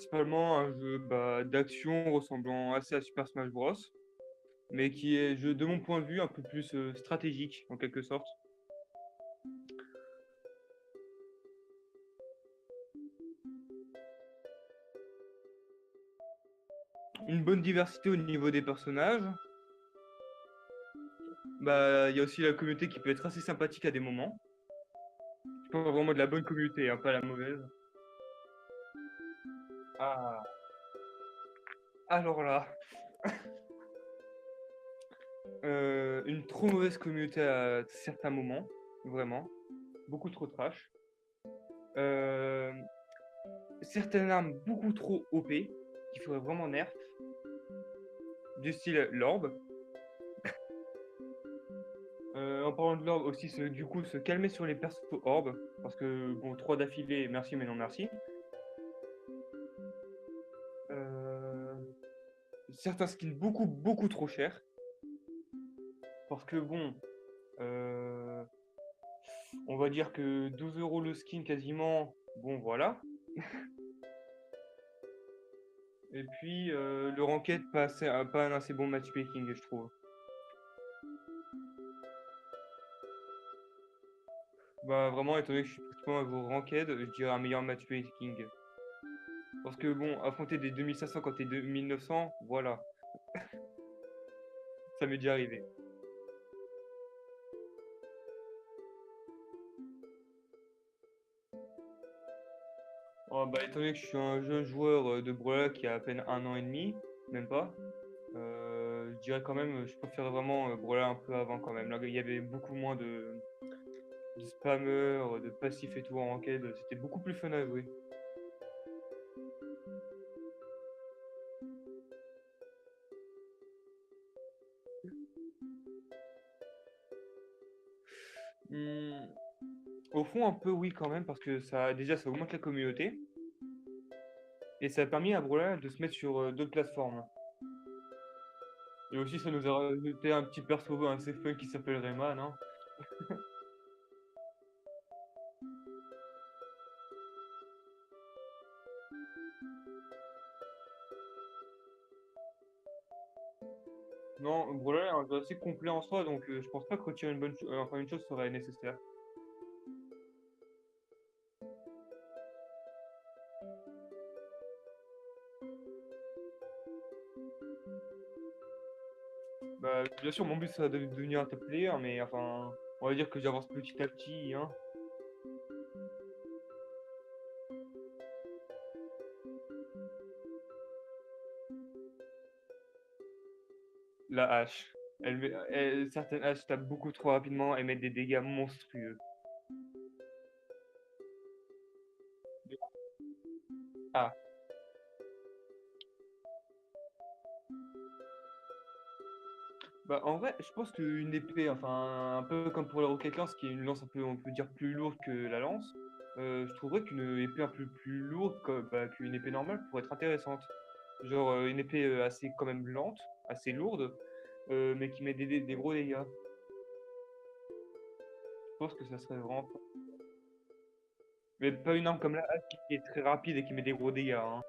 principalement un jeu d'action ressemblant assez à Super Smash Bros. Mais qui est, de mon point de vue, un peu plus stratégique, en quelque sorte. Une bonne diversité au niveau des personnages. Il y a aussi la communauté qui peut être assez sympathique à des moments. Je parle vraiment de la bonne communauté, hein, pas la mauvaise. Ah, alors là, une trop mauvaise communauté à certains moments, vraiment. Beaucoup trop trash. Euh, Certaines armes beaucoup trop OP, qui ferait vraiment nerf, du style l'orbe. En parlant de l'orbe aussi, du coup, se calmer sur les persos orbes, parce que, bon, 3 d'affilée, merci mais non merci. Euh, Certains skins beaucoup trop chers, parce que, bon, euh, on va dire que 12 euros le skin quasiment, bon, voilà. Et puis, le ranked, pas un assez bon matchmaking, je trouve. Bah, vraiment, étant donné que je suis pratiquement un gros ranked, je dirais un meilleur matchmaking. Parce que, bon, affronter des 2500 quand t'es 2900, voilà, ça m'est déjà arrivé. Étant donné que je suis un jeune joueur de Brawlhalla qui a à peine un an et demi, même pas, je dirais quand même, je préférais vraiment Brawlhalla un peu avant quand même. Là, il y avait beaucoup moins de spammers, de passifs et tout en ranked, c'était beaucoup plus fun à jouer. Hmm, Au fond, un peu oui quand même, parce que déjà, ça augmente la communauté, et ça a permis à Brawlhalla de se mettre sur d'autres plateformes. Et aussi, ça nous a rajouté un petit perso assez fun qui s'appelle Rayman, hein. Non, Brawlhalla est un jeu assez complet en soi, donc je pense pas que retirer enfin, une chose serait nécessaire. Bien sûr, mon but, c'est de devenir un top player, mais enfin, on va dire que j'avance petit à petit, hein. La hache. Certaines haches tapent beaucoup trop rapidement et mettent des dégâts monstrueux. Ah, en vrai, je pense qu'une épée, enfin, un peu comme pour la Rocket Lance, qui est une lance un peu, on peut dire, plus lourde que la lance, je trouverais qu'une épée un peu plus lourde qu'une épée normale pourrait être intéressante. Genre une épée assez quand même lente, assez lourde, mais qui met des gros dégâts. Je pense que ça serait vraiment Mais pas une arme comme la hache qui est très rapide et qui met des gros dégâts, hein.